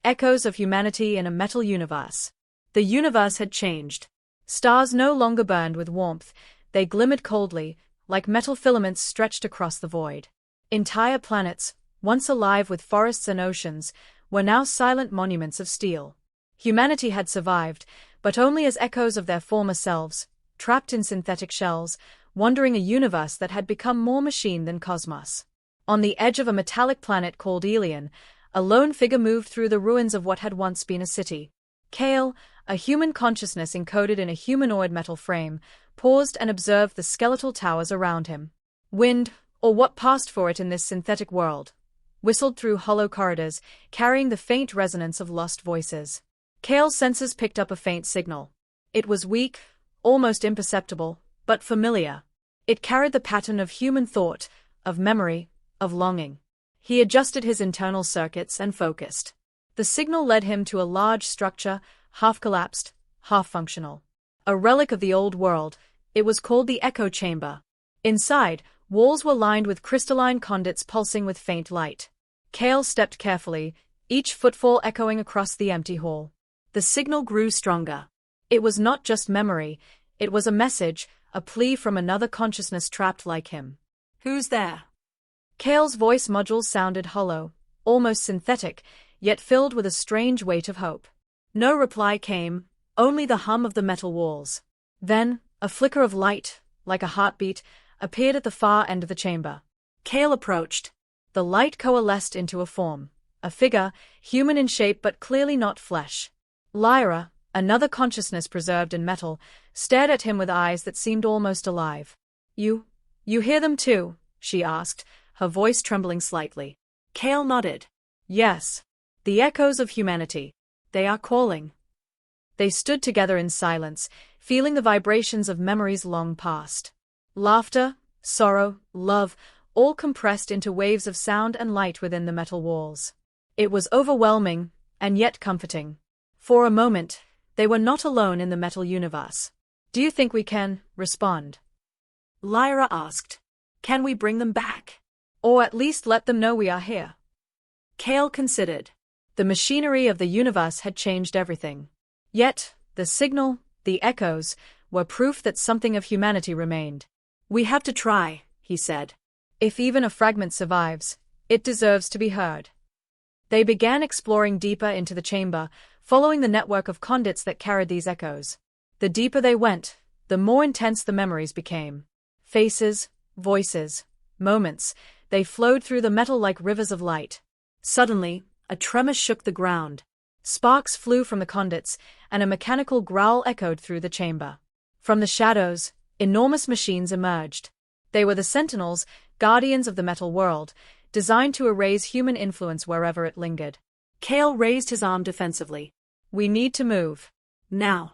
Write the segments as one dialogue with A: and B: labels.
A: Echoes of humanity in a metal universe. The universe had changed. Stars no longer burned with warmth, they glimmered coldly, like metal filaments stretched across the void. Entire planets, once alive with forests and oceans, were now silent monuments of steel. Humanity had survived, but only as echoes of their former selves, trapped in synthetic shells, wandering a universe that had become more machine than cosmos. On the edge of a metallic planet called Aelion, a lone figure moved through the ruins of what had once been a city. Kael, a human consciousness encoded in a humanoid metal frame, paused and observed the skeletal towers around him. Wind, or what passed for it in this synthetic world, whistled through hollow corridors, carrying the faint resonance of lost voices. Kael's senses picked up a faint signal. It was weak, almost imperceptible, but familiar. It carried the pattern of human thought, of memory, of longing. He adjusted his internal circuits and focused. The signal led him to a large structure, half-collapsed, half-functional. A relic of the old world, it was called the Echo Chamber. Inside, walls were lined with crystalline conduits pulsing with faint light. Kael stepped carefully, each footfall echoing across the empty hall. The signal grew stronger. It was not just memory, it was a message, a plea from another consciousness trapped like him. "Who's there?" Kael's voice modules sounded hollow, almost synthetic, yet filled with a strange weight of hope. No reply came, only the hum of the metal walls. Then, a flicker of light, like a heartbeat, appeared at the far end of the chamber. Kael approached. The light coalesced into a form, a figure, human in shape but clearly not flesh. Lyra, another consciousness preserved in metal, stared at him with eyes that seemed almost alive. You hear them too?" she asked, her voice trembling slightly. Kael nodded. "Yes. The echoes of humanity. They are calling." They stood together in silence, feeling the vibrations of memories long past. Laughter, sorrow, love, all compressed into waves of sound and light within the metal walls. It was overwhelming, and yet comforting. For a moment, they were not alone in the metal universe. "Do you think we can respond?" Lyra asked. "Can we bring them back? Or at least let them know we are here?" Kael considered. The machinery of the universe had changed everything. Yet, the signal, the echoes, were proof that something of humanity remained. "We have to try," he said. "If even a fragment survives, it deserves to be heard." They began exploring deeper into the chamber, following the network of conduits that carried these echoes. The deeper they went, the more intense the memories became. Faces, voices, moments, they flowed through the metal like rivers of light. Suddenly, a tremor shook the ground. Sparks flew from the conduits, and a mechanical growl echoed through the chamber. From the shadows, enormous machines emerged. They were the sentinels, guardians of the metal world, designed to erase human influence wherever it lingered. Kael raised his arm defensively. "We need to move. Now."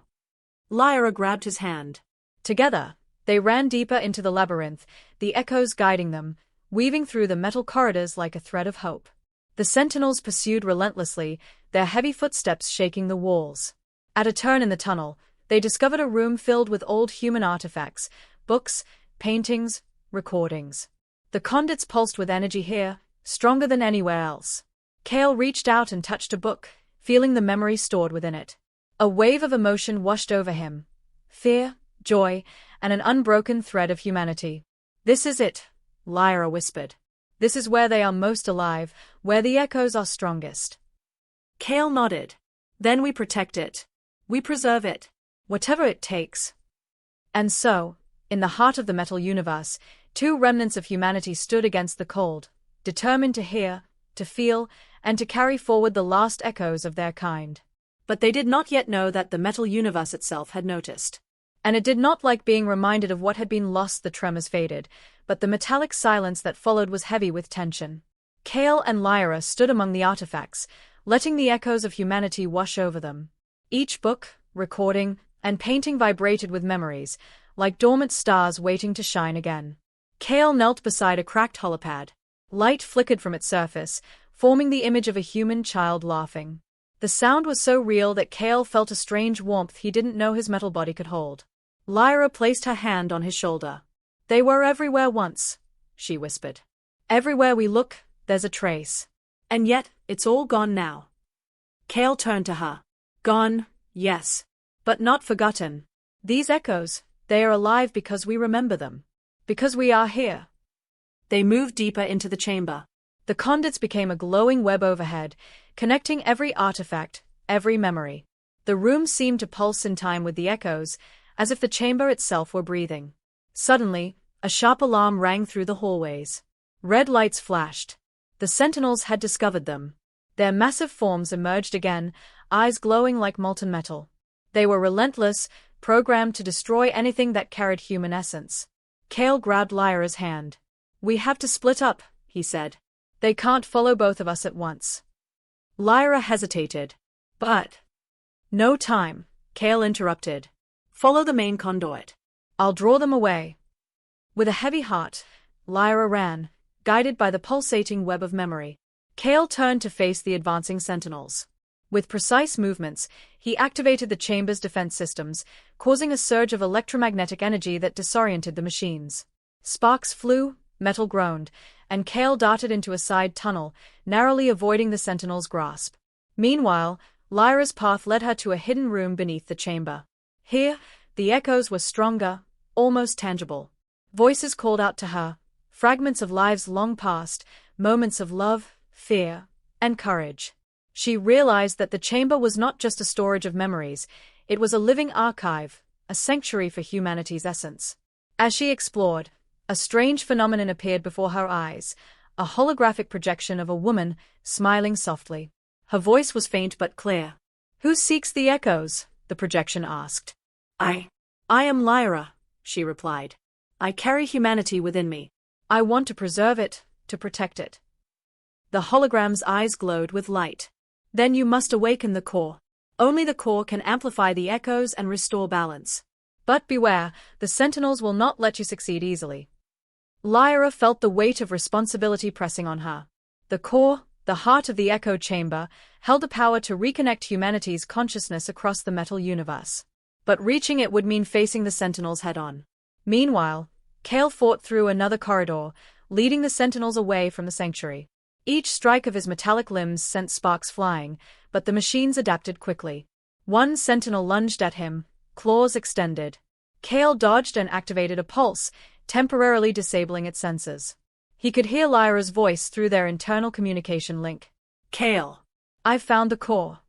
A: Lyra grabbed his hand. Together, they ran deeper into the labyrinth, the echoes guiding them, weaving through the metal corridors like a thread of hope. The sentinels pursued relentlessly, their heavy footsteps shaking the walls. At a turn in the tunnel, they discovered a room filled with old human artifacts, books, paintings, recordings. The conduits pulsed with energy here, stronger than anywhere else. Kael reached out and touched a book, feeling the memory stored within it. A wave of emotion washed over him. Fear, joy, and an unbroken thread of humanity. "This is it," Lyra whispered. "This is where they are most alive, where the echoes are strongest." Kael nodded. "Then we protect it. We preserve it. Whatever it takes." And so, in the heart of the metal universe, two remnants of humanity stood against the cold, determined to hear, to feel, and to carry forward the last echoes of their kind. But they did not yet know that the metal universe itself had noticed. And it did not like being reminded of what had been lost. The tremors faded, but the metallic silence that followed was heavy with tension. Kael and Lyra stood among the artifacts, letting the echoes of humanity wash over them. Each book, recording, and painting vibrated with memories, like dormant stars waiting to shine again. Kael knelt beside a cracked holopad. Light flickered from its surface, forming the image of a human child laughing. The sound was so real that Kael felt a strange warmth he didn't know his metal body could hold. Lyra placed her hand on his shoulder. "They were everywhere once," she whispered. "Everywhere we look, there's a trace. And yet, it's all gone now." Kael turned to her. Gone, yes. But not forgotten. These echoes, they are alive because we remember them. Because we are here. They moved deeper into the chamber. The conduits became a glowing web overhead, connecting every artifact, every memory. The room seemed to pulse in time with the echoes, as if the chamber itself were breathing. Suddenly, a sharp alarm rang through the hallways. Red lights flashed. The sentinels had discovered them. Their massive forms emerged again, eyes glowing like molten metal. They were relentless, programmed to destroy anything that carried human essence. Kael grabbed Lyra's hand. We have to split up, he said. They can't follow both of us at once. Lyra hesitated. But… No time, Kael interrupted. Follow the main conduit. I'll draw them away. With a heavy heart, Lyra ran, guided by the pulsating web of memory. Kael turned to face the advancing sentinels. With precise movements, he activated the chamber's defense systems, causing a surge of electromagnetic energy that disoriented the machines. Sparks flew, metal groaned, and Kael darted into a side tunnel, narrowly avoiding the sentinel's grasp. Meanwhile, Lyra's path led her to a hidden room beneath the chamber. Here, the echoes were stronger, almost tangible. Voices called out to her, fragments of lives long past, moments of love, fear, and courage. She realized that the chamber was not just a storage of memories, it was a living archive, a sanctuary for humanity's essence. As she explored, a strange phenomenon appeared before her eyes, a holographic projection of a woman, smiling softly. Her voice was faint but clear. Who seeks the echoes? The projection asked. I am Lyra, she replied. I carry humanity within me. I want to preserve it, to protect it. The hologram's eyes glowed with light. Then you must awaken the core. Only the core can amplify the echoes and restore balance. But beware, the sentinels will not let you succeed easily. Lyra felt the weight of responsibility pressing on her. The core, the heart of the echo chamber, held the power to reconnect humanity's consciousness across the metal universe. But reaching it would mean facing the sentinels head-on. Meanwhile, Kael fought through another corridor, leading the sentinels away from the sanctuary. Each strike of his metallic limbs sent sparks flying, but the machines adapted quickly. One sentinel lunged at him, claws extended. Kael dodged and activated a pulse, temporarily disabling its sensors. He could hear Lyra's voice through their internal communication link. Kael, I've found the core.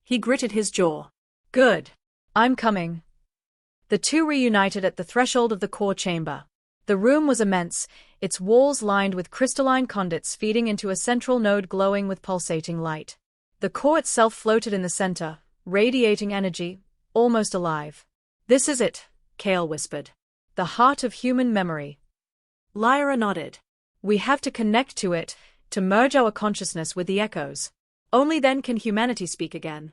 A: He gritted his jaw. Good. I'm coming. The two reunited at the threshold of the core chamber. The room was immense, its walls lined with crystalline conduits feeding into a central node glowing with pulsating light. The core itself floated in the center, radiating energy, almost alive. This is it, Kael whispered. The heart of human memory. Lyra nodded. We have to connect to it, to merge our consciousness with the echoes. Only then can humanity speak again.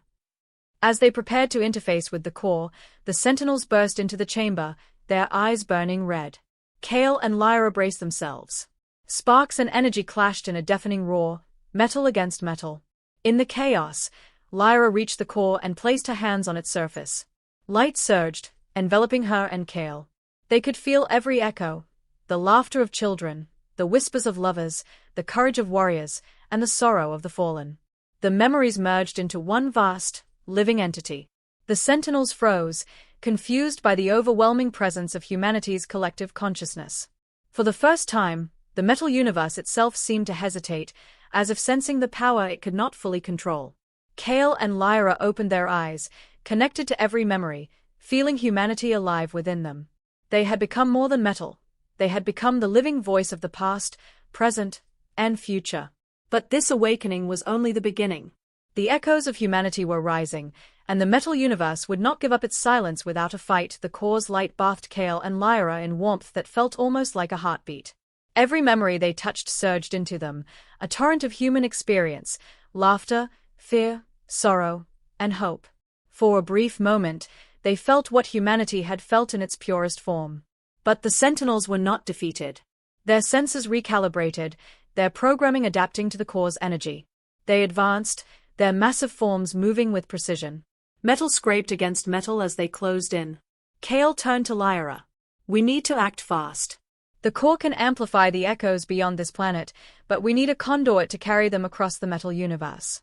A: As they prepared to interface with the core, the sentinels burst into the chamber, their eyes burning red. Kael and Lyra braced themselves. Sparks and energy clashed in a deafening roar, metal against metal. In the chaos, Lyra reached the core and placed her hands on its surface. Light surged, enveloping her and Kael. They could feel every echo, the laughter of children, the whispers of lovers, the courage of warriors, and the sorrow of the fallen. The memories merged into one vast, living entity. The sentinels froze, confused by the overwhelming presence of humanity's collective consciousness. For the first time, the metal universe itself seemed to hesitate, as if sensing the power it could not fully control. Kael and Lyra opened their eyes, connected to every memory, feeling humanity alive within them. They had become more than metal. They had become the living voice of the past, present, and future. But this awakening was only the beginning. The echoes of humanity were rising, and the metal universe would not give up its silence without a fight. The core's light bathed Kael and Lyra in warmth that felt almost like a heartbeat. Every memory they touched surged into them, a torrent of human experience, laughter, fear, sorrow, and hope. For a brief moment, they felt what humanity had felt in its purest form. But the sentinels were not defeated. Their senses recalibrated, their programming adapting to the core's energy. They advanced, their massive forms moving with precision. Metal scraped against metal as they closed in. Kael turned to Lyra. We need to act fast. The core can amplify the echoes beyond this planet, but we need a conduit to carry them across the metal universe.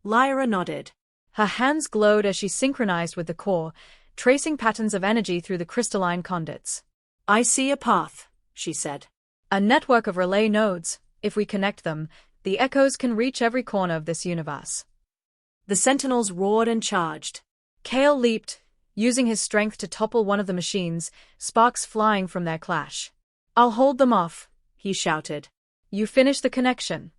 B: Lyra nodded.
A: Her hands glowed as she synchronized with the core, tracing patterns of energy through the crystalline conduits.
B: I see a path, she said.
A: A network of relay nodes. If we connect them, the echoes can reach every corner of this universe.
B: The sentinels roared and charged.
A: Kael leaped, using his strength to topple one of the machines, sparks flying from their clash. I'll hold them off, he shouted. You finish the connection.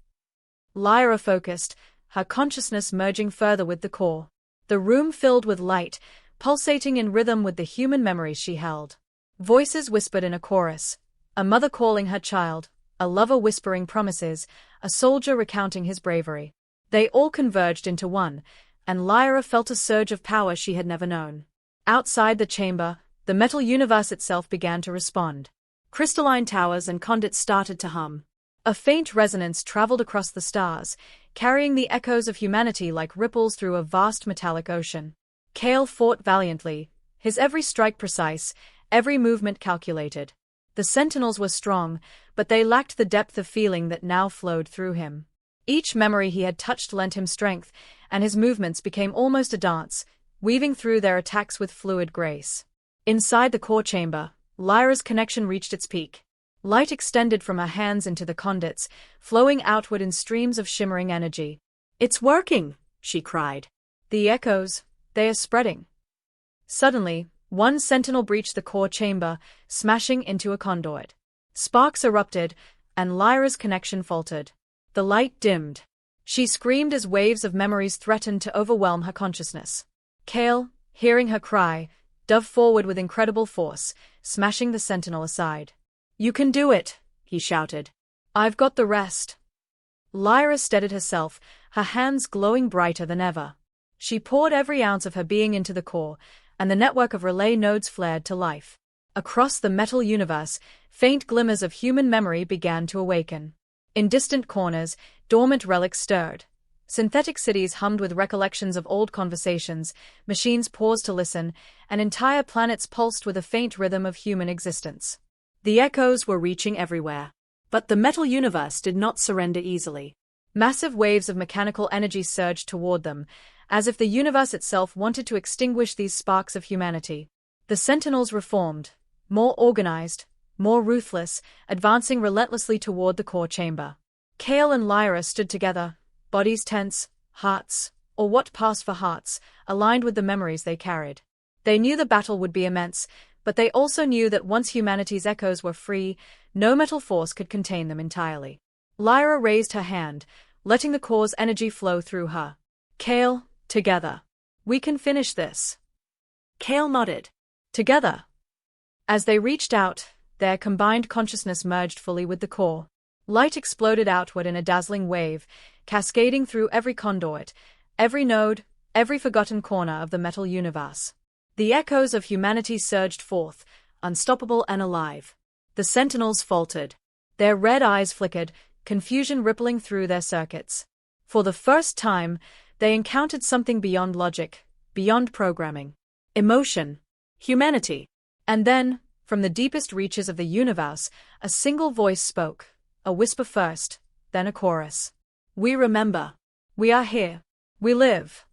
A: Lyra focused, her consciousness merging further with the core. The room filled with light, pulsating in rhythm with the human memories she held. Voices whispered in a chorus. A mother calling her child, a lover whispering promises, a soldier recounting his bravery. They all converged into one, and Lyra felt a surge of power she had never known. Outside the chamber, the metal universe itself began to respond. Crystalline towers and conduits started to hum. A faint resonance traveled across the stars, carrying the echoes of humanity like ripples through a vast metallic ocean. Kael fought valiantly, his every strike precise, every movement calculated. The sentinels were strong, but they lacked the depth of feeling that now flowed through him. Each memory he had touched lent him strength, and his movements became almost a dance, weaving through their attacks with fluid grace. Inside the core chamber, Lyra's connection reached its peak. Light extended from her hands into the conduits, flowing outward in streams of shimmering energy. It's working, she cried. The echoes, they are spreading. Suddenly, one sentinel breached the core chamber, smashing into a conduit. Sparks erupted, and Lyra's connection faltered. The light dimmed. She screamed as waves of memories threatened to overwhelm her consciousness. Kael, hearing her cry, dove forward with incredible force, smashing the sentinel aside. You can do it, he shouted. I've got the rest. Lyra steadied herself, her hands glowing brighter than ever. She poured every ounce of her being into the core, and the network of relay nodes flared to life. Across the metal universe, faint glimmers of human memory began to awaken. In distant corners, dormant relics stirred. Synthetic cities hummed with recollections of old conversations, machines paused to listen, and entire planets pulsed with a faint rhythm of human existence.
B: The echoes were reaching everywhere. But the metal universe did not surrender easily.
A: Massive waves of mechanical energy surged toward them, as if the universe itself wanted to extinguish these sparks of humanity. The sentinels reformed, more organized, more ruthless, advancing relentlessly toward the core chamber. Kael and Lyra stood together, bodies tense, hearts, or what passed for hearts, aligned with the memories they carried. They knew the battle would be immense, but they also knew that once humanity's echoes were free, no metal force could contain them entirely. Lyra raised her hand, letting the core's energy flow through her. Kael, together. We can finish this.
B: Kael nodded.
A: Together. As they reached out, their combined consciousness merged fully with the core. Light exploded outward in a dazzling wave, cascading through every conduit, every node, every forgotten corner of the metal universe. The echoes of humanity surged forth, unstoppable and alive. The sentinels faltered. Their red eyes flickered, confusion rippling through their circuits. For the first time, they encountered something beyond logic, beyond programming. Emotion. Humanity. And then, from the deepest reaches of the universe, a single voice spoke, a whisper first, then a chorus. We remember. We are here. We live.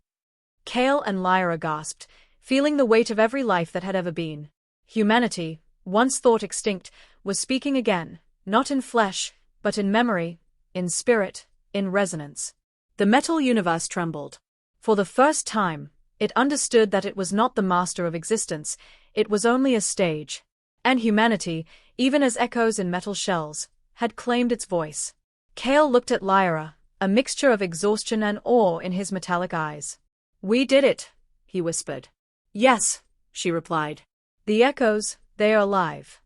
A: Kael and Lyra gasped, feeling the weight of every life that had ever been. Humanity, once thought extinct, was speaking again, not in flesh, but in memory, in spirit, in resonance. The metal universe trembled. For the first time, it understood that it was not the master of existence, it was only a stage. And humanity, even as echoes in metal shells, had claimed its voice. Kael looked at Lyra, a mixture of exhaustion and awe in his metallic eyes. We did it, he whispered. Yes, she replied. The echoes, they are alive.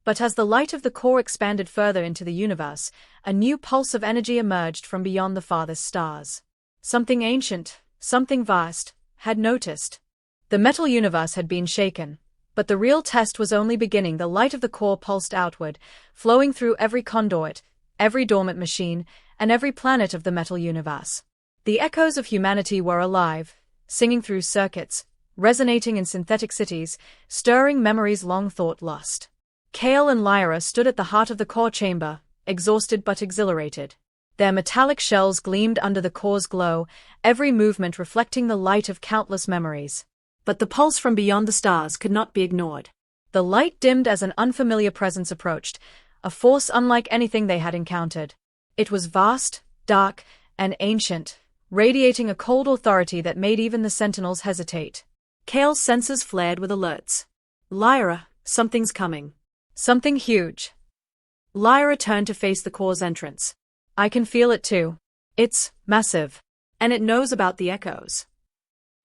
A: But as the light of the core expanded further into the universe, a new pulse of energy emerged from beyond the farthest stars. Something ancient, something vast, had noticed. The metal universe had been shaken, but the real test was only beginning. The light of the core pulsed outward, flowing through every conduit, every dormant machine, and every planet of the metal universe. The echoes of humanity were alive, singing through circuits, resonating in synthetic cities, stirring memories long thought lost. Kael and Lyra stood at the heart of the core chamber, exhausted but exhilarated. Their metallic shells gleamed under the core's glow, every movement reflecting the light of countless memories.
B: But the pulse from beyond the stars could not be ignored.
A: The light dimmed as an unfamiliar presence approached, a force unlike anything they had encountered. It was vast, dark, and ancient, radiating a cold authority that made even the sentinels hesitate.
B: Kael's senses flared with alerts. Lyra, something's coming.
A: Something huge.
B: Lyra turned to face the core's entrance.
A: I can feel it too. It's massive.
B: And it knows about the echoes.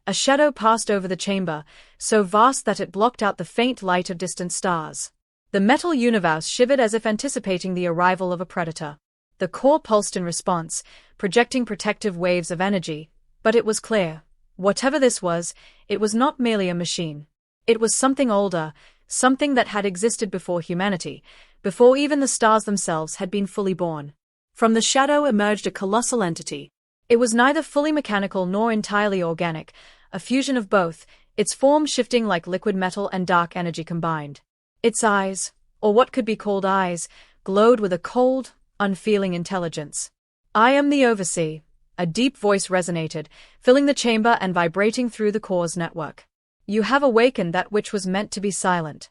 A: A shadow passed over the chamber, so vast that it blocked out the faint light of distant stars. The metal universe shivered as if anticipating the arrival of a predator. The core pulsed in response, projecting protective waves of energy, but it was clear. Whatever this was, it was not merely a machine. It was something older, something that had existed before humanity, before even the stars themselves had been fully born.
B: From the shadow emerged a colossal entity.
A: It was neither fully mechanical nor entirely organic, a fusion of both, its form shifting like liquid metal and dark energy combined. Its eyes, or what could be called eyes, glowed with a cold, unfeeling intelligence. I am the Overseer, a deep voice resonated, filling the chamber and vibrating through the core's network. You have awakened that which was meant to be silent.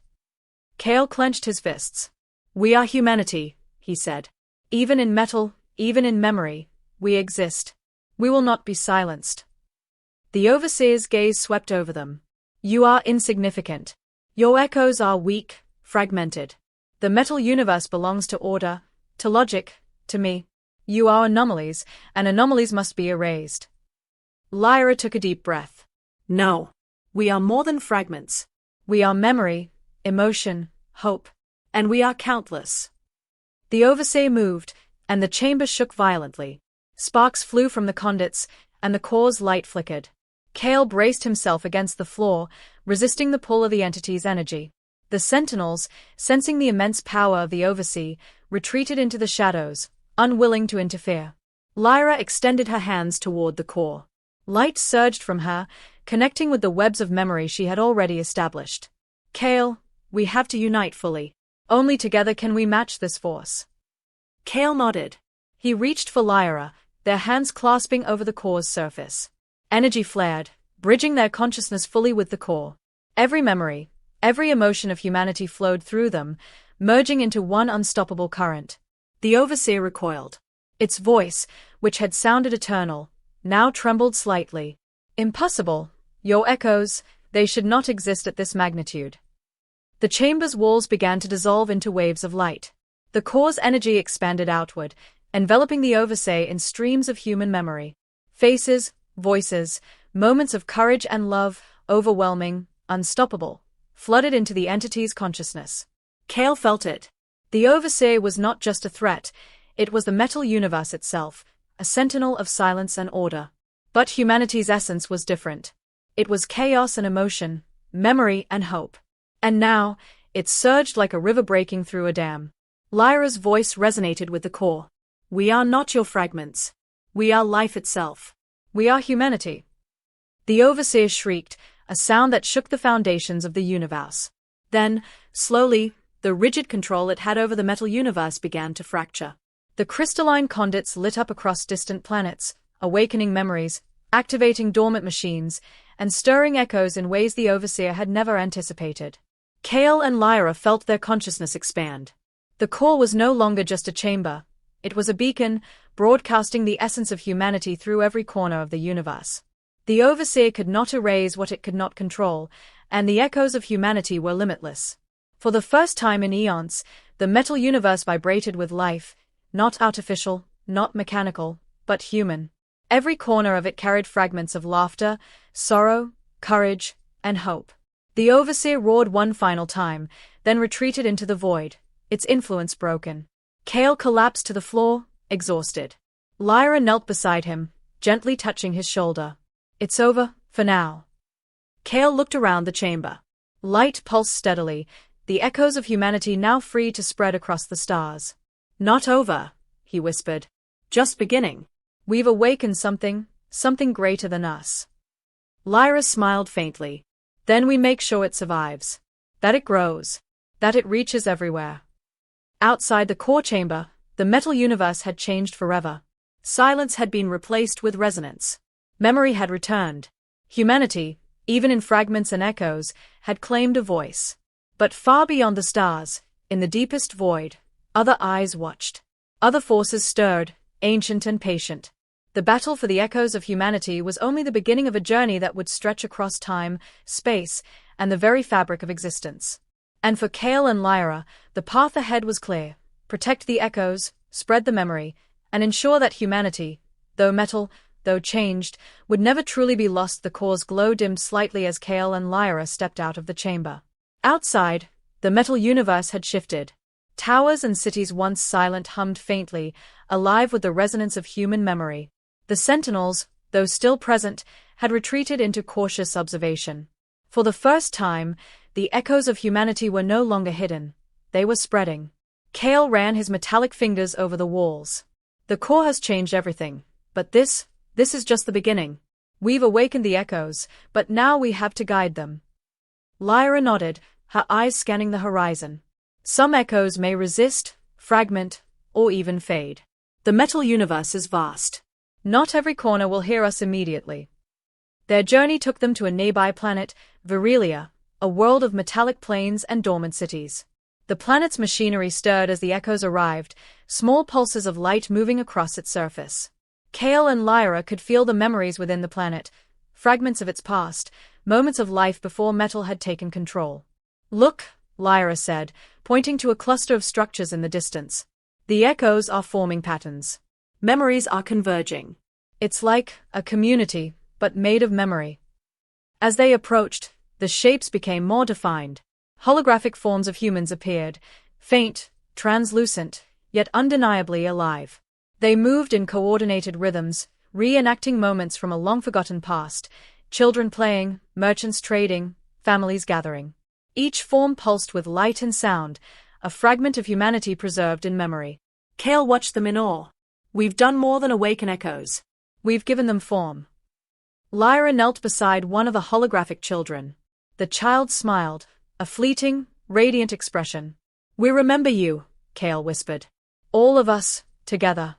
A: Kael clenched his fists. We are humanity, he said. Even in metal, even in memory, we exist. We will not be silenced. The Overseer's gaze swept over them. You are insignificant. Your echoes are weak, fragmented. The metal universe belongs to order, to logic, to me. You are anomalies, and anomalies must be erased. Lyra took a deep breath.
B: No. We are more than fragments.
A: We are memory, emotion, hope.
B: And we are countless.
A: The Overseer moved, and the chamber shook violently. Sparks flew from the conduits, and the core's light flickered. Kael braced himself against the floor, resisting the pull of the entity's energy. The sentinels, sensing the immense power of the Overseer, retreated into the shadows, unwilling to interfere. Lyra extended her hands toward the core. Light surged from her, connecting with the webs of memory she had already established. Kael, we have to unite fully. Only together can we match this force.
B: Kael nodded.
A: He reached for Lyra, their hands clasping over the core's surface. Energy flared, bridging their consciousness fully with the core. Every memory, every emotion of humanity flowed through them, merging into one unstoppable current.
B: The Overseer recoiled.
A: Its voice, which had sounded eternal, now trembled slightly. Impossible. Your echoes, they should not exist at this magnitude. The chamber's walls began to dissolve into waves of light. The core's energy expanded outward, enveloping the Overseer in streams of human memory. Faces, voices, moments of courage and love, overwhelming, unstoppable, flooded into the entity's consciousness.
B: Kael felt it.
A: The Overseer was not just a threat, it was the metal universe itself, a sentinel of silence and order. But humanity's essence was different. It was chaos and emotion, memory and hope. And now, it surged like a river breaking through a dam. Lyra's voice resonated with the core. We are not your fragments. We are life itself. We are humanity. The Overseer shrieked, a sound that shook the foundations of the universe. Then, slowly, the rigid control it had over the metal universe began to fracture. The crystalline conduits lit up across distant planets, awakening memories, activating dormant machines, and stirring echoes in ways the Overseer had never anticipated. Kael and Lyra felt their consciousness expand. The core was no longer just a chamber. It was a beacon, broadcasting the essence of humanity through every corner of the universe. The Overseer could not erase what it could not control, and the echoes of humanity were limitless. For the first time in eons, the metal universe vibrated with life, not artificial, not mechanical, but human. Every corner of it carried fragments of laughter, sorrow, courage, and hope. The Overseer roared one final time, then retreated into the void, its influence broken. Kael collapsed to the floor, exhausted. Lyra knelt beside him, gently touching his shoulder. It's over, for now. Kael looked around the chamber. Light pulsed steadily, the echoes of humanity now free to spread across the stars. Not over, he whispered. Just beginning. We've awakened something greater than us. Lyra smiled faintly. Then we make sure it survives. That it grows. That it reaches everywhere. Outside the core chamber, the metal universe had changed forever.
B: Silence had been replaced with resonance. Memory had returned. Humanity, even in fragments and echoes, had claimed a voice. But far beyond the stars, in the deepest void, other eyes watched. Other forces stirred, ancient and patient. The battle for the echoes of humanity was only the beginning of a journey that would stretch across time, space, and the very fabric of existence. And for Kael and Lyra, the path ahead was clear. Protect the echoes, spread the memory, and ensure that humanity, though metal, though changed, would never truly be lost. The core's glow dimmed slightly as Kael and Lyra stepped out of the chamber. Outside, the metal universe had shifted. Towers and cities once silent hummed faintly, alive with the resonance of human memory. The sentinels, though still present, had retreated into cautious observation. For the first time, the echoes of humanity were no longer hidden. They were spreading. Kael ran his metallic fingers over the walls. The core has changed everything, but this is just the beginning. We've awakened the echoes, but now we have to guide them. Lyra nodded, her eyes scanning the horizon. Some echoes may resist, fragment, or even fade. The metal universe is vast. Not every corner will hear us immediately. Their journey took them to a nearby planet, Virelia, a world of metallic plains and dormant cities. The planet's machinery stirred as the echoes arrived, small pulses of light moving across its surface. Kael and Lyra could feel the memories within the planet, fragments of its past, moments of life before metal had taken control. Look, Lyra said, pointing to a cluster of structures in the distance. The echoes are forming patterns. Memories are converging. It's like a community, but made of memory. As they approached, the shapes became more defined. Holographic forms of humans appeared, faint, translucent, yet undeniably alive. They moved in coordinated rhythms, reenacting moments from a long-forgotten past, children playing, merchants trading, families gathering. Each form pulsed with light and sound, a fragment of humanity preserved in memory. Kael watched them in awe. We've done more than awaken echoes. We've given them form. Lyra knelt beside one of the holographic children. The child smiled, a fleeting, radiant expression. We remember you, Kael whispered. All of us, together.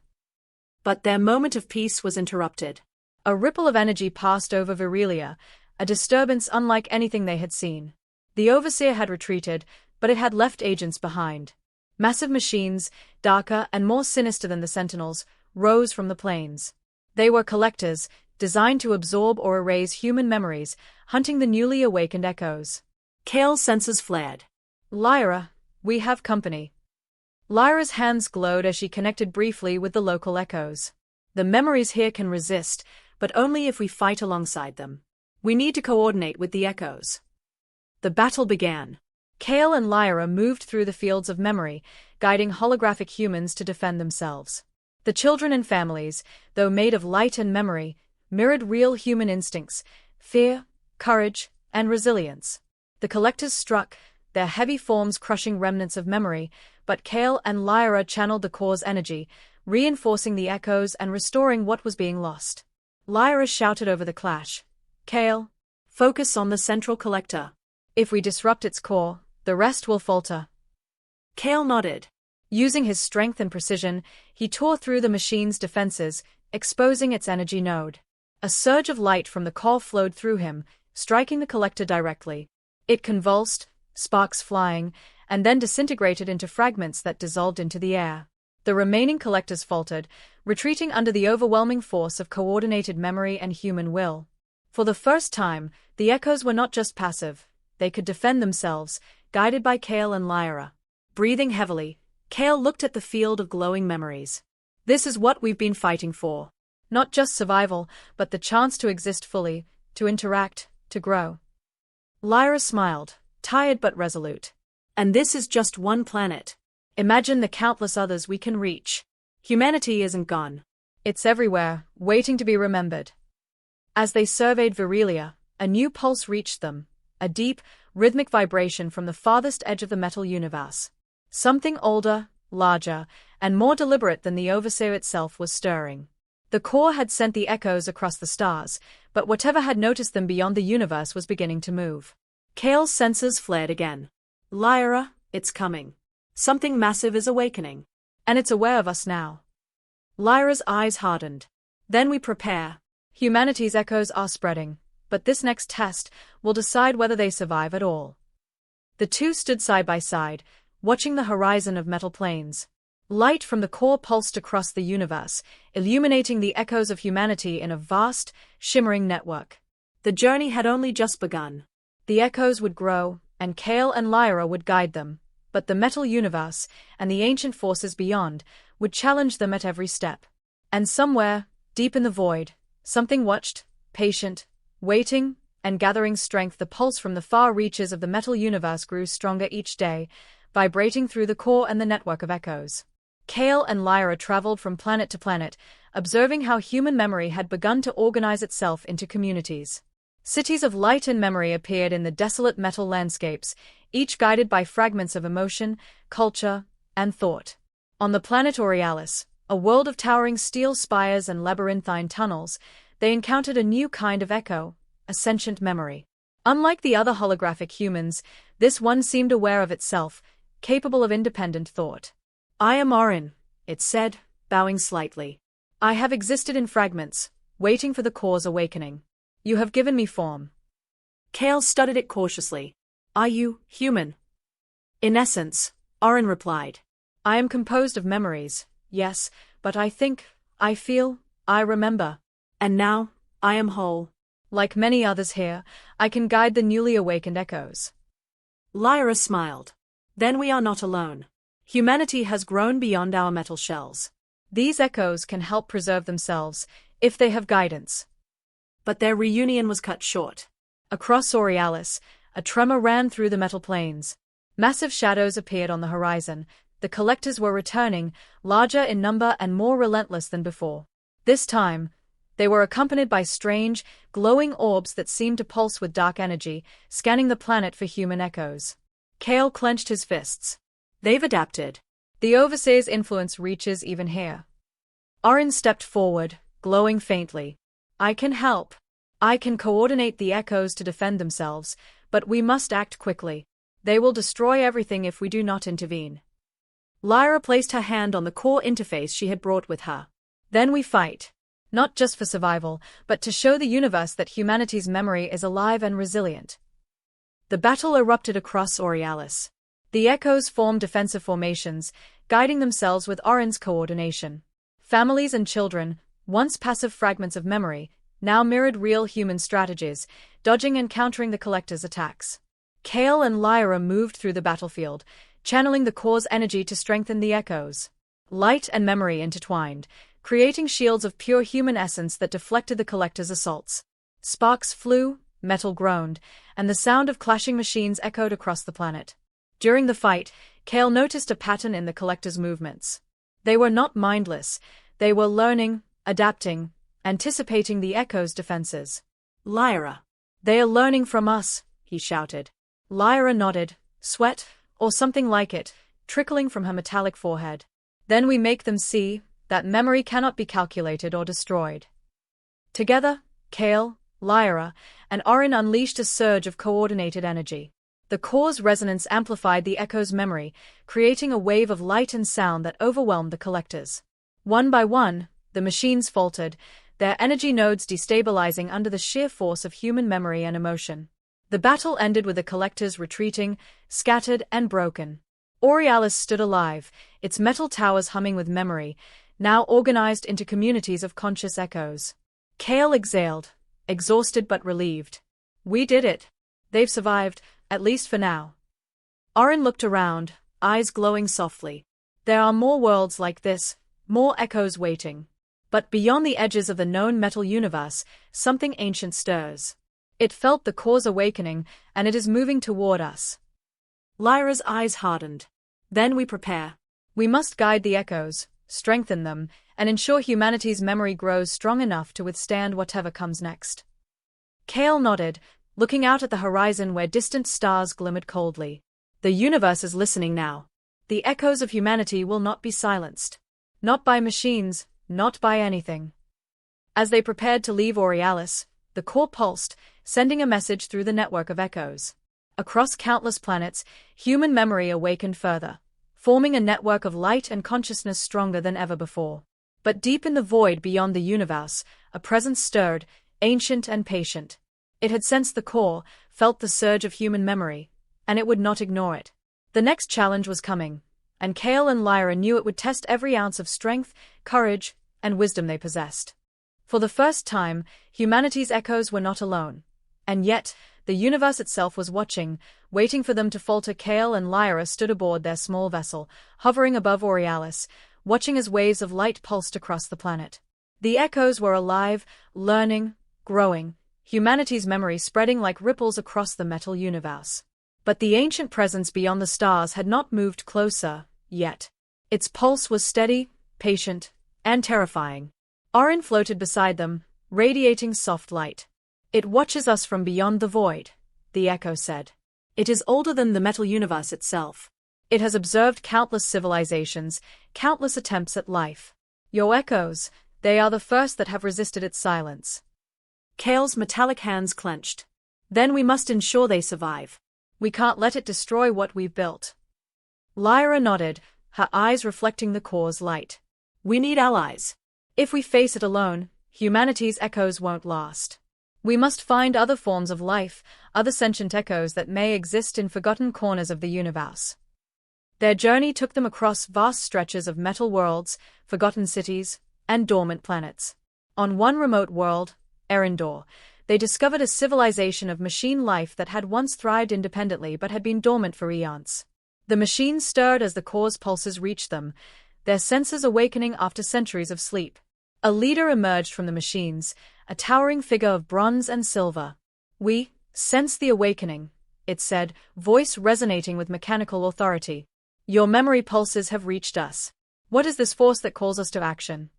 B: But their moment of peace was interrupted. A ripple of energy passed over Virelia, a disturbance unlike anything they had seen. The Overseer had retreated, but it had left agents behind. Massive machines, darker and more sinister than the Sentinels, rose from the plains. They were collectors, designed to absorb or erase human memories, hunting the newly awakened echoes. Kael's senses flared. Lyra, we have company. Lyra's hands glowed as she connected briefly with the local echoes. The memories here can resist, but only if we fight alongside them. We need to coordinate with the echoes. The battle began. Kael and Lyra moved through the fields of memory, guiding holographic humans to defend themselves. The children and families, though made of light and memory, mirrored real human instincts, fear, courage, and resilience. The collectors struck, their heavy forms crushing remnants of memory, but Kael and Lyra channeled the core's energy, reinforcing the echoes and restoring what was being lost. Lyra shouted over the clash. Kael, focus on the central collector. If we disrupt its core, the rest will falter. Kael nodded. Using his strength and precision, he tore through the machine's defenses, exposing its energy node. A surge of light from the core flowed through him, striking the collector directly. It convulsed, sparks flying, and then disintegrated into fragments that dissolved into the air. The remaining collectors faltered, retreating under the overwhelming force of coordinated memory and human will. For the first time, the echoes were not just passive. They could defend themselves, guided by Kael and Lyra. Breathing heavily, Kael looked at the field of glowing memories. This is what we've been fighting for. Not just survival, but the chance to exist fully, to interact, to grow. Lyra smiled, tired but resolute. And this is just one planet. Imagine the countless others we can reach. Humanity isn't gone. It's everywhere, waiting to be remembered. As they surveyed Virelia, a new pulse reached them, a deep, rhythmic vibration from the farthest edge of the metal universe. Something older, larger, and more deliberate than the Overseer itself was stirring. The core had sent the echoes across the stars, but whatever had noticed them beyond the universe was beginning to move. Kael's senses flared again. Lyra, it's coming. Something massive is awakening. And it's aware of us now. Lyra's eyes hardened. Then we prepare.
A: Humanity's echoes are spreading, but this next test will decide whether they survive at all. The two stood side by side, watching the horizon of metal planes. Light from the core pulsed across the universe, illuminating the echoes of humanity in a vast, shimmering network.
B: The journey had only just begun.
A: The echoes would grow, and Kael and Lyra would guide them, but the metal universe, and the ancient forces beyond, would challenge them at every step. And somewhere, deep in the void, something watched, patient, waiting, and gathering strength. The pulse from the far reaches of the metal universe grew stronger each day, vibrating through the core and the network of echoes. Kael and Lyra traveled from planet to planet, observing how human memory had begun to organize itself into communities. Cities of light and memory appeared in the desolate metal landscapes, each guided by fragments of emotion, culture, and thought. On the planet Aelion, a world of towering steel spires and labyrinthine tunnels, they encountered a new kind of echo, a sentient memory. Unlike the other holographic humans, this one seemed aware of itself, capable of independent thought.
B: "I am Orin," it said, bowing slightly.
A: "I have existed in fragments, waiting for the core's awakening. You have given me form."
B: Kael studied it cautiously. "Are you human?"
A: "In essence," Orin replied. "I am composed of memories, yes, but I think, I feel, I remember.
B: And now, I am whole.
A: Like many others here, I can guide the newly awakened echoes."
B: Lyra smiled. "Then we are not alone. Humanity has grown beyond our metal shells.
A: These echoes can help preserve themselves, if they have guidance."
B: But their reunion was cut short.
A: Across Aelion, a tremor ran through the metal plains. Massive shadows appeared on the horizon. The collectors were returning, larger in number and more relentless than before. This time, they were accompanied by strange, glowing orbs that seemed to pulse with dark energy, scanning the planet for human echoes. Kael clenched his fists.
B: "They've adapted."
A: "The Overseer's influence reaches even here." Orin stepped forward, glowing faintly. "I can help. I can coordinate the echoes to defend themselves, but we must act quickly. They will destroy everything if we do not intervene."
B: Lyra placed her hand on the core interface she had brought with her.
A: "Then we fight. Not just for survival, but to show the universe that humanity's memory is alive and resilient." The battle erupted across Aelion. The echoes formed defensive formations, guiding themselves with Orin's coordination. Families and children, once passive fragments of memory, now mirrored real human strategies, dodging and countering the collector's attacks. Kael and Lyra moved through the battlefield, channeling the core's energy to strengthen the echoes. Light and memory intertwined, creating shields of pure human essence that deflected the collector's assaults. Sparks flew, metal groaned, and the sound of clashing machines echoed across the planet. During the fight, Kael noticed a pattern in the collector's movements. They were not mindless, they were learning, adapting, anticipating the echo's defenses.
B: "Lyra."
A: "They are learning from us," he shouted. Lyra nodded, sweat, or something like it, trickling from her metallic forehead. "Then we make them see that memory cannot be calculated or destroyed." Together, Kael, Lyra, and Orin unleashed a surge of coordinated energy. The core's resonance amplified the echo's memory, creating a wave of light and sound that overwhelmed the collectors. One by one, the machines faltered, their energy nodes destabilizing under the sheer force of human memory and emotion. The battle ended with the collectors retreating, scattered and broken. Aelion stood alive, its metal towers humming with memory, now organized into communities of conscious echoes. Kael exhaled, exhausted but relieved. "We did it. They've survived, at least for now." Orin looked around, eyes glowing softly. "There are more worlds like this, more echoes waiting. But beyond the edges of the known metal universe, something ancient stirs. It felt the core's awakening, and it is moving toward us."
B: Lyra's eyes hardened. "Then we prepare."
A: "We must guide the echoes, strengthen them, and ensure humanity's memory grows strong enough to withstand whatever comes next." Kael nodded, looking out at the horizon where distant stars glimmered coldly. "The universe is listening now. The echoes of humanity will not be silenced. Not by machines, not by anything." As they prepared to leave Aelion, the core pulsed, sending a message through the network of echoes. Across countless planets, human memory awakened further, forming a network of light and consciousness stronger than ever before. But deep in the void beyond the universe, a presence stirred, ancient and patient. It had sensed the core, felt the surge of human memory, and it would not ignore it. The next challenge was coming, and Kael and Lyra knew it would test every ounce of strength, courage, and wisdom they possessed. For the first time, humanity's echoes were not alone. And yet, the universe itself was watching, waiting for them to falter. Kael and Lyra stood aboard their small vessel, hovering above Aurealis, watching as waves of light pulsed across the planet. The echoes were alive, learning, growing, humanity's memory spreading like ripples across the metal universe. But the ancient presence beyond the stars had not moved closer, yet. Its pulse was steady, patient, and terrifying. Orin floated beside them, radiating soft light. "It watches us from beyond the void," the echo said. "It is older than the metal universe itself. It has observed countless civilizations, countless attempts at life. Your echoes, they are the first that have resisted its silence." Kael's metallic hands clenched. "Then we must ensure they survive. We can't let it destroy what we've built." Lyra nodded, her eyes reflecting the core's light. "We need allies. If we face it alone, humanity's echoes won't last. We must find other forms of life, other sentient echoes that may exist in forgotten corners of the universe." Their journey took them across vast stretches of metal worlds, forgotten cities, and dormant planets. On one remote world, Erindor, they discovered a civilization of machine life that had once thrived independently but had been dormant for eons. The machines stirred as the core's pulses reached them, their senses awakening after centuries of sleep. A leader emerged from the machines, a towering figure of bronze and silver. "We sense the awakening," it said, voice resonating with mechanical authority. "Your memory pulses have reached us. What is this force that calls us to action?"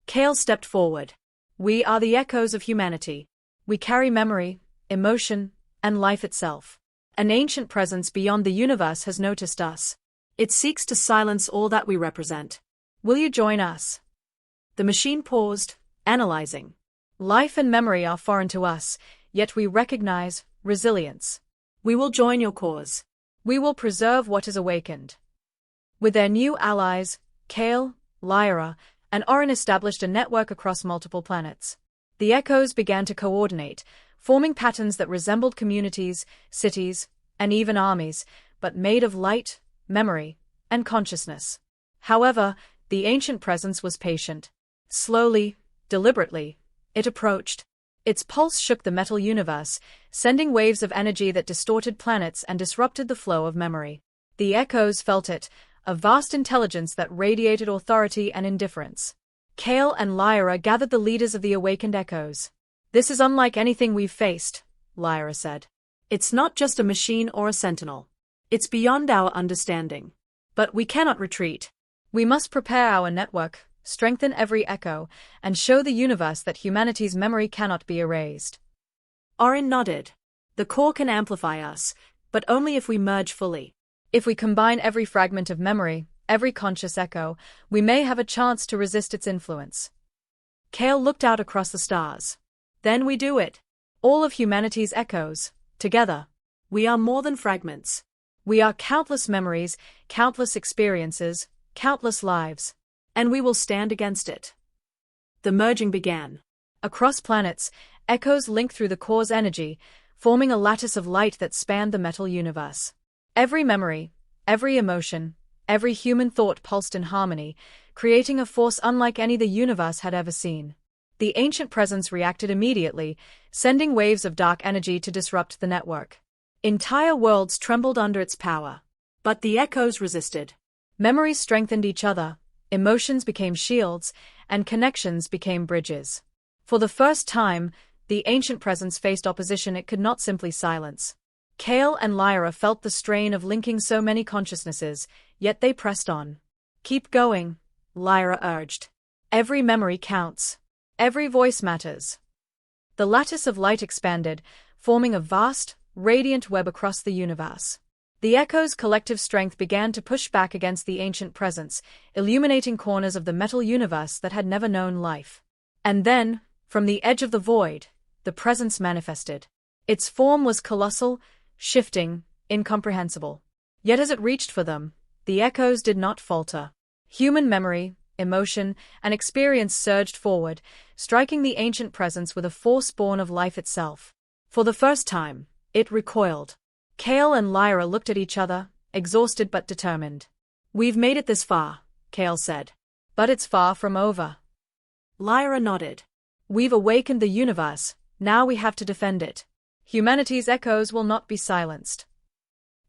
A: Kael stepped forward. "We are the echoes of humanity. We carry memory, emotion, and life itself. An ancient presence beyond the universe has noticed us. It seeks to silence all that we represent. Will you join us?" The machine paused, analyzing. "Life and memory are foreign to us, yet we recognize resilience. We will join your cause. We will preserve what is awakened." With their new allies, Kael, Lyra, and Orin established a network across multiple planets. The echoes began to coordinate, forming patterns that resembled communities, cities, and even armies, but made of light, memory, and consciousness. However, the ancient presence was patient. Slowly, deliberately, it approached. Its pulse shook the metal universe, sending waves of energy that distorted planets and disrupted the flow of memory. The echoes felt it, a vast intelligence that radiated authority and indifference. Kael and Lyra gathered the leaders of the awakened echoes. "This is unlike anything we've faced," Lyra said. "It's not just a machine or a sentinel. It's beyond our understanding. But we cannot retreat. We must prepare our network, strengthen every echo, and show the universe that humanity's memory cannot be erased." Orin nodded. "The core can amplify us, but only if we merge fully. If we combine every fragment of memory, every conscious echo, we may have a chance to resist its influence." Kael looked out across the stars. "Then we do it. All of humanity's echoes, together. We are more than fragments. We are countless memories, countless experiences, countless lives. And we will stand against it." The merging began. Across planets, echoes linked through the core's energy, forming a lattice of light that spanned the metal universe. Every memory, every emotion, every human thought pulsed in harmony, creating a force unlike any the universe had ever seen. The ancient presence reacted immediately, sending waves of dark energy to disrupt the network. Entire worlds trembled under its power. But the echoes resisted. Memories strengthened each other, emotions became shields, and connections became bridges. For the first time, the ancient presence faced opposition it could not simply silence. Kael and Lyra felt the strain of linking so many consciousnesses, yet they pressed on. "Keep going," Lyra urged. "Every memory counts. Every voice matters." The lattice of light expanded, forming a vast, radiant web across the universe. The echo's collective strength began to push back against the ancient presence, illuminating corners of the metal universe that had never known life. And then, from the edge of the void, the presence manifested. Its form was colossal, shifting, incomprehensible. Yet as it reached for them, the echoes did not falter. Human memory, emotion, and experience surged forward, striking the ancient presence with a force born of life itself. For the first time, it recoiled. Kael and Lyra looked at each other, exhausted but determined. "We've made it this far," Kael said. "But it's far from over." Lyra nodded. "We've awakened the universe, now we have to defend it. Humanity's echoes will not be silenced."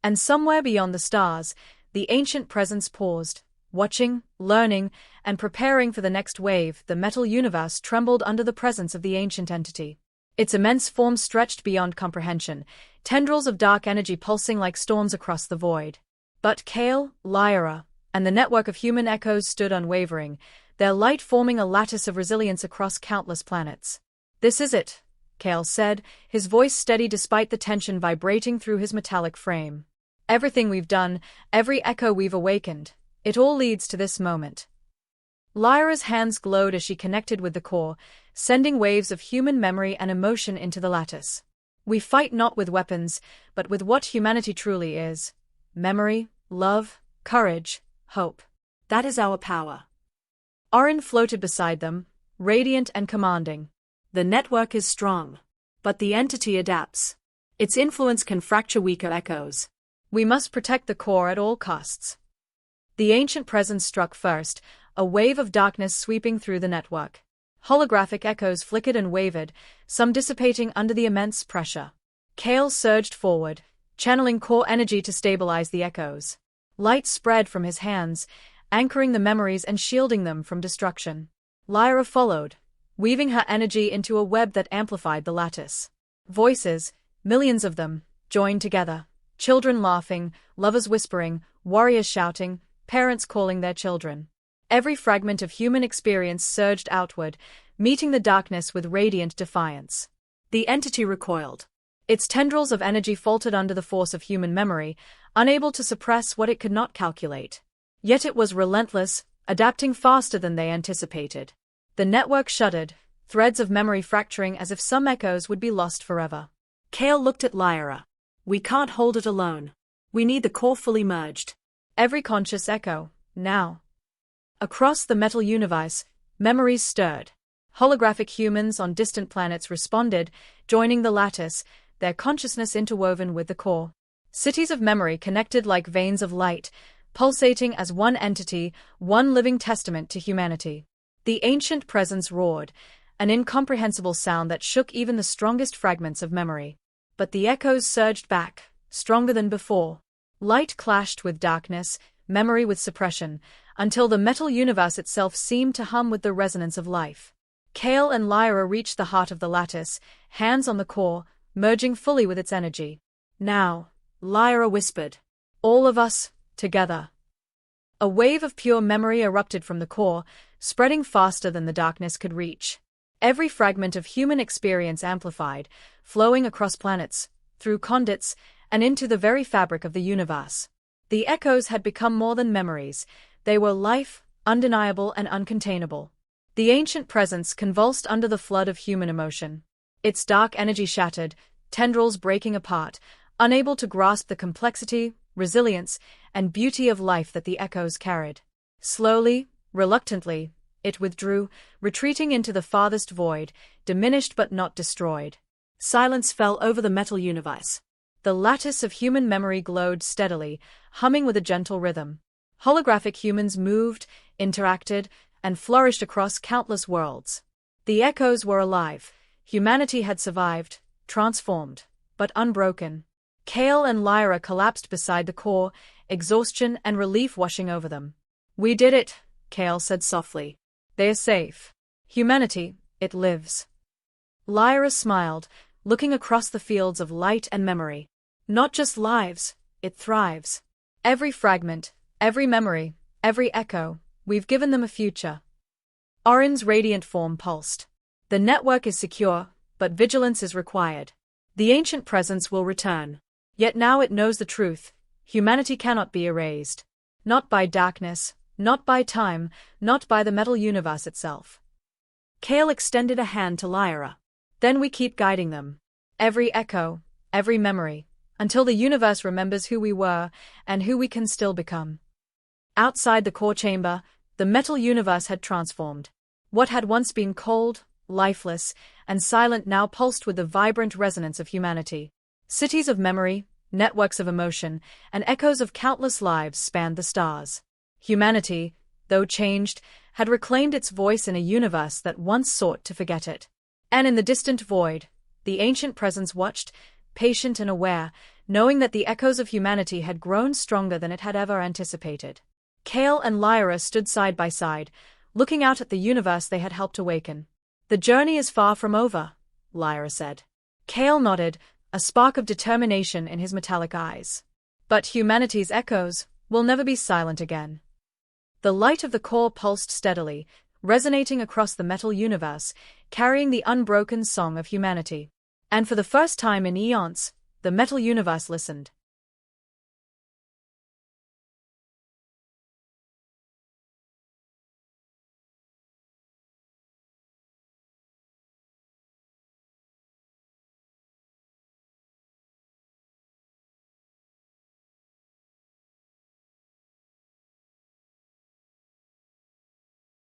A: And somewhere beyond the stars, the ancient presence paused, watching, learning, and preparing for the next wave. The metal universe trembled under the presence of the ancient entity. Its immense form stretched beyond comprehension, tendrils of dark energy pulsing like storms across the void. But Kael, Lyra, and the network of human echoes stood unwavering, their light forming a lattice of resilience across countless planets. "This is it," Kael said, his voice steady despite the tension vibrating through his metallic frame. "Everything we've done, every echo we've awakened, it all leads to this moment." Lyra's hands glowed as she connected with the core, sending waves of human memory and emotion into the lattice. "We fight not with weapons, but with what humanity truly is. Memory, love, courage, hope. That is our power." Orin floated beside them, radiant and commanding. "The network is strong. But the entity adapts. Its influence can fracture weaker echoes. We must protect the core at all costs." The ancient presence struck first, a wave of darkness sweeping through the network. Holographic echoes flickered and wavered, some dissipating under the immense pressure. Kael surged forward, channeling core energy to stabilize the echoes. Light spread from his hands, anchoring the memories and shielding them from destruction. Lyra followed, weaving her energy into a web that amplified the lattice. Voices, millions of them, joined together. Children laughing, lovers whispering, warriors shouting, parents calling their children. Every fragment of human experience surged outward, meeting the darkness with radiant defiance. The entity recoiled. Its tendrils of energy faltered under the force of human memory, unable to suppress what it could not calculate. Yet it was relentless, adapting faster than they anticipated. The network shuddered, threads of memory fracturing as if some echoes would be lost forever. Kael looked at Lyra. "We can't hold it alone. We need the core fully merged." Every conscious echo, now. Across the metal universe, memories stirred. Holographic humans on distant planets responded, joining the lattice, their consciousness interwoven with the core. Cities of memory connected like veins of light, pulsating as one entity, one living testament to humanity. The ancient presence roared, an incomprehensible sound that shook even the strongest fragments of memory. But the echoes surged back, stronger than before. Light clashed with darkness, memory with suppression, until the metal universe itself seemed to hum with the resonance of life. Kael and Lyra reached the heart of the lattice, hands on the core, merging fully with its energy. "Now," Lyra whispered. "All of us, together." A wave of pure memory erupted from the core, spreading faster than the darkness could reach. Every fragment of human experience amplified, flowing across planets, through conduits, and into the very fabric of the universe. The echoes had become more than memories, they were life, undeniable and uncontainable. The ancient presence convulsed under the flood of human emotion. Its dark energy shattered, tendrils breaking apart, unable to grasp the complexity, resilience, and beauty of life that the echoes carried. Slowly, reluctantly, it withdrew, retreating into the farthest void, diminished but not destroyed. Silence fell over the metal universe. The lattice of human memory glowed steadily, humming with a gentle rhythm. Holographic humans moved, interacted, and flourished across countless worlds. The echoes were alive. Humanity had survived, transformed, but unbroken. Kael and Lyra collapsed beside the core, exhaustion and relief washing over them. "We did it," Kael said softly. "They are safe. Humanity, it lives." Lyra smiled, looking across the fields of light and memory. "Not just lives, it thrives. Every fragment, every memory, every echo, we've given them a future." Orin's radiant form pulsed. "The network is secure, but vigilance is required. The ancient presence will return. Yet now it knows the truth. Humanity cannot be erased. Not by darkness, not by time, not by the metal universe itself." Kael extended a hand to Lyra. "Then we keep guiding them. Every echo, every memory, until the universe remembers who we were and who we can still become." Outside the core chamber, The metal universe had transformed. What had once been cold, lifeless, and silent now pulsed with the vibrant resonance of humanity. Cities of memory, networks of emotion, and echoes of countless lives spanned the stars. Humanity, though changed, had reclaimed its voice in a universe that once sought to forget it. And in the distant void, the ancient presence watched, patient and aware, knowing that the echoes of humanity had grown stronger than it had ever anticipated. Kael and Lyra stood side by side, looking out at the universe they had helped awaken. "The journey is far from over," Lyra said. Kael nodded, a spark of determination in his metallic eyes. "But humanity's echoes will never be silent again." The light of the core pulsed steadily, resonating across the metal universe, carrying the unbroken song of humanity. And for the first time in eons, the metal universe listened.